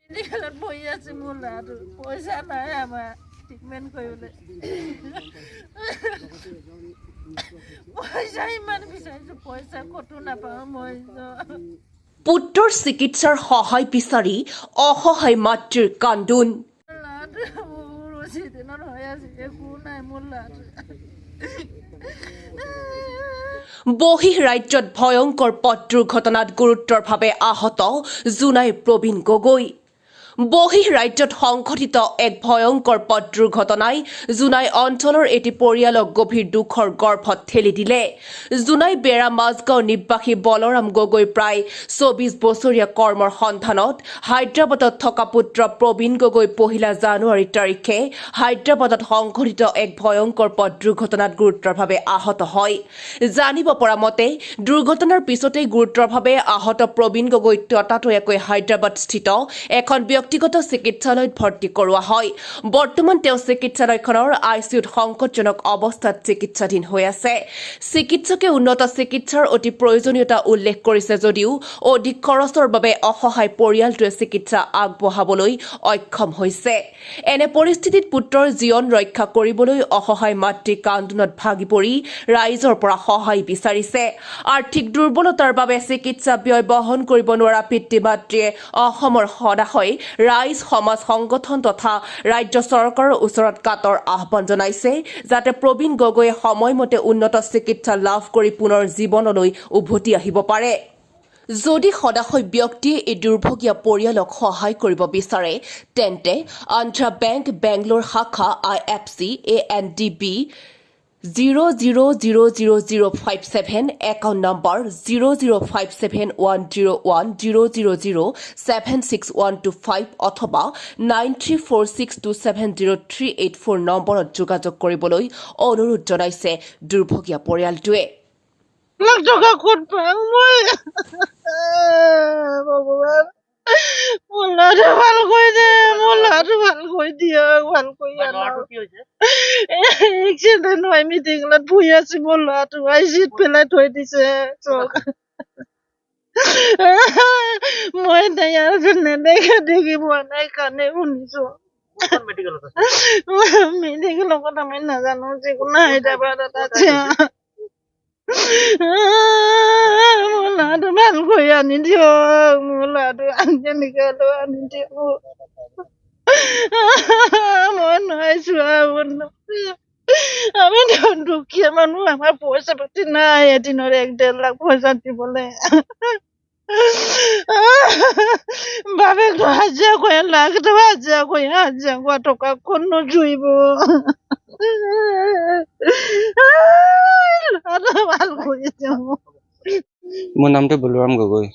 মেডিকেলত বহি আছো মোৰ ল'ৰাটো পইচা নাই আমাৰ ট্ৰিটমেণ্ট কৰিবলৈ পইচা ইমান বিচাৰিছো পইচা ক'তো নাপাওঁ মই পুত্ৰৰ চিকিৎসাৰ সহায় বিচাৰি অসহায় মাতৃৰ কান্দোন। ল'ৰাটো মোৰ ৰচিদিনত হৈ আছে একো নাই মোৰ ল'ৰাটো বহিঃ ৰাজ্যত ভয়ংকৰ পথ দুৰ্ঘটনাত গুৰুতৰভাৱে আহত জোনাইৰ প্ৰবীণ গগৈ। বহিঃ ৰাজ্যত সংঘটিত এক ভয়ংকৰ পথ দুৰ্ঘটনাই জোনাই অঞ্চলৰ এটি পৰিয়ালক গভীৰ দুখৰ গৰ্ভত ঠেলি দিলে। জোনাই বেৰা মাজগাঁও নিবাসী বলৰাম গগৈ প্ৰায় ২৪ বছৰীয়া কৰ্মৰ সন্ধানত হায়দৰাবাদত থকা পুত্ৰ প্ৰবীণ গগৈ ১ জানুৱাৰী তাৰিখে হায়দৰাবাদত সংঘটিত এক ভয়ংকৰ পথ দুৰ্ঘটনাত গুৰুতৰভাৱে আহত হয়। জানিব পৰা মতে দুৰ্ঘটনাৰ পিছতেই গুৰুতৰভাৱে আহত প্ৰবীণ গগৈ ততাতৈয়াকৈ হায়দৰাবাদস্থিত এখন ব্যক্তিগত চিকিৎসালয়ত ভৰ্তি কৰোৱা হয়। বৰ্তমান তেওঁ চিকিৎসালয়খনৰ আইচিইউত সংকটজনক অৱস্থাত চিকিৎসাধীন হৈ আছে। চিকিৎসকে উন্নত চিকিৎসাৰ অতি প্ৰয়োজনীয়তা উল্লেখ কৰিছে যদিও অধিক খৰচৰ বাবে অসহায় পৰিয়ালটোৱে চিকিৎসা আগবঢ়াবলৈ অক্ষম হৈছে। এনে পৰিস্থিতিত পুত্ৰৰ জীৱন ৰক্ষা কৰিবলৈ অসহায় মাতৃ কান্দোনত ভাগি পৰি ৰাইজৰ পৰা সহায় বিচাৰিছে। আৰ্থিক দুৰ্বলতাৰ বাবে চিকিৎসা ব্যয় বহন কৰিব নোৱাৰা পিতৃ মাতৃয়ে অসমৰ সদাশয় ৰাইজ সমাজ সংগঠন তথা ৰাজ্য চৰকাৰৰ ওচৰত কাতৰ আহ্বান জনাইছে যাতে প্ৰবীণ গগৈয়ে সময়মতে উন্নত চিকিৎসা লাভ কৰি পুনৰ জীৱনলৈ উভতি আহিব পাৰে। যদি সদাশয় ব্যক্তিয়ে এই দুৰ্ভগীয়া পৰিয়ালক সহায় কৰিব বিচাৰে তেন্তে আন্ধ্ৰা বেংক বেংগলোৰ শাখা IFC ANDB 00000057 একাউণ্ট নম্বৰ 005710100076125 অথবা 9346270384 নম্বৰত যোগাযোগ কৰিবলৈ অনুৰোধ জনাইছে দুৰ্ভগীয়া পৰিয়ালটোৱে। লাখ টকা ক'ত পাম মই ভগৱান মোৰ ল'ৰাটো ভাল কৰি দে মোৰ ল'ৰাটো ভাল কৰি দিয়ক ভাল কৰি এক্সিডেণ্ট হয় মিটিঙত বহি আছো মোৰ ল'ৰাটো আইচিউত পেলাই থৈ দিছে মই নেদেখা দেখি পোৱা নাই কাণে শুনিছো মেডিকেলৰ কথা আমি নাজানো যিকোনো হায়দৰাবাদত আছে মোৰ ল'ৰাটো ভাল কৰি আনি দিয়ক মোৰ ল'ৰাটো কেনেকে লৈ আনি দিয়ক মই নোৱাৰিছো আমি দুখীয়া মানুহ আমাৰ পইচা পাতি নাই এদিনত ১-১.৫ লাখ পইচা দিবলে বাপেকটো হাজিৰা কৰে লাখ টকা হাজিৰা কৰা টকা ক'তনো জুৰিব ভাল কৰি দিয়ক মোৰ নামটো বলৰাম গগৈ,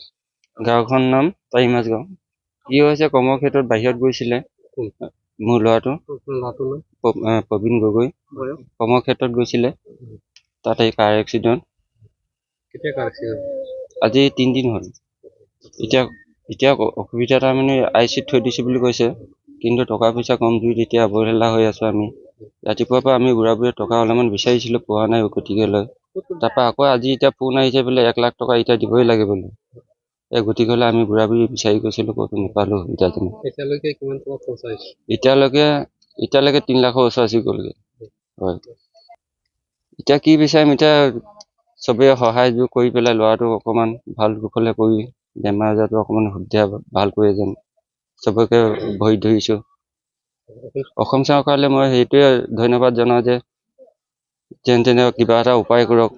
গাঁওখনৰ নাম তাই মাজগাঁও। কি হৈছে কৰ্মক্ষেত্ৰত বাহিৰত গৈছিলে মোৰ ল'ৰাটো প্ৰবীণ গগৈ কৰ্মক্ষেত্ৰত গৈছিলে তাতে কাৰ এক্সিডেণ্ট আজি ৩ দিন হ'ল। এতিয়া অসুবিধা তাৰমানে ICUত থৈ দিছে বুলি কৈছে কিন্তু টকা পইচা কম জুইত এতিয়া অৱহেলা হৈ আছো আমি। ৰাতিপুৱাৰ পৰা আমি বুঢ়া বুঢ়ী টকা অলপমান বিচাৰিছিলো পোৱা নাই গতিকে লৈ তাৰপৰা আকৌ আজি এতিয়া ফোন আহিছে বোলে ১ লাখ টকা এতিয়া দিবই লাগে বোলে গতিকে আমি বুঢ়া বুঢ়ী বিচাৰি গৈছিলো ক'তো নাপালো। এতিয়ালৈকে ৩ লাখৰ ওচৰা-ওচৰি গ'লগে। হয় এতিয়া কি বিচাৰিম এতিয়া চবেই সহায় যোগ কৰি পেলাই ল'ৰাটো অকণমান ভাল কুশলে কৰি বেমাৰ আজাৰটো অকণমান সুবিধা ভাল কৰি যেন চবকে ভৰি ধৰিছো। অসম চৰকাৰলৈ মই সেইটোৱে ধন্যবাদ জনাওঁ যে যেন তেনে কিবা এটা উপায় কৰক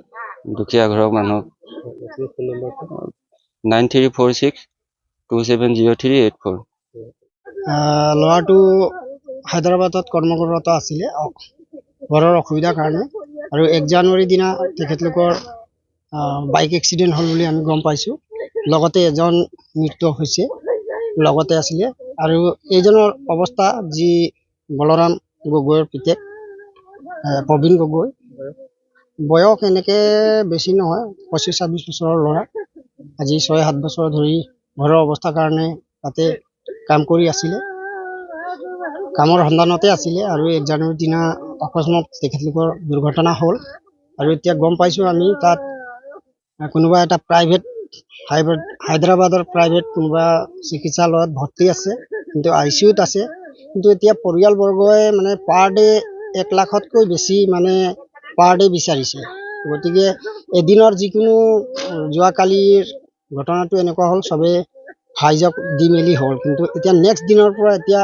দুখীয়া ঘৰৰ মানুহক। 9346270384। ল'ৰাটো হায়দৰাবাদত কৰ্মৰত আছিলে ঘৰৰ অসুবিধাৰ কাৰণে আৰু ১ জানুৱাৰীৰ দিনা তেখেতলোকৰ বাইক এক্সিডেণ্ট হ'ল বুলি আমি গম পাইছোঁ। লগতে এজন মৃত্যু হৈছে লগতে আছিলে আৰু এইজনৰ অৱস্থা যি বলৰাম গগৈৰ পিতেক প্ৰবীণ গগৈ বয়স এনেকৈ বেছি নহয় ২৫-২৬ বছৰৰ ল'ৰা। আজি ৬-৭ বছৰ ধৰি ঘৰৰ অৱস্থাৰ কাৰণে তাতে কাম কৰি আছিলে কামৰ সন্ধানতে আছিলে আৰু ১ জানুৱাৰীৰ দিনা অকস্মাত তেখেতলোকৰ দুৰ্ঘটনা হ'ল আৰু এতিয়া গম পাইছোঁ আমি তাত কোনোবা এটা প্ৰাইভেট হায়দৰাবাদৰ প্ৰাইভেট কোনোবা চিকিৎসালয়ত ভৰ্তি আছে, কিন্তু ICUত আছে। কিন্তু এতিয়া পৰিয়ালবৰ্গই মানে পাৰ ডে 1 লাখতকৈ বেছি মানে পাৰ ডে বিচাৰিছে। গতিকে এদিনৰ যিকোনো যোৱাকালিৰ ঘটনাটো এনেকুৱা হ'ল, চবে সাহায্য দি মেলি হ'ল, কিন্তু এতিয়া নেক্সট দিনৰ পৰা এতিয়া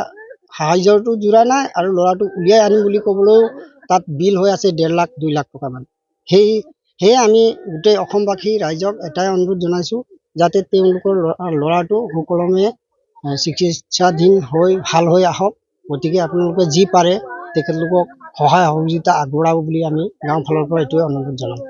সাহায্যটো জোৰা নাই আৰু ল'ৰাটো উলিয়াই আনিম বুলি ক'বলৈও তাত বিল হৈ আছে 1.5 লাখ 2 লাখ টকামান। সেয়ে আমি গোটেই অসমবাসী ৰাইজক এটাই অনুৰোধ জনাইছোঁ, যাতে তেওঁলোকৰ ল'ৰাটো সুকলমে চিকিৎসাধীন হৈ ভাল হৈ আহক। গতিকে আপোনালোকে যি পাৰে তেখেতলোকক সহায় সহযোগিতা আগবঢ়াব বুলি আমি গাঁৱৰ ফালৰ পৰা এইটোৱে অনুৰোধ জনাম।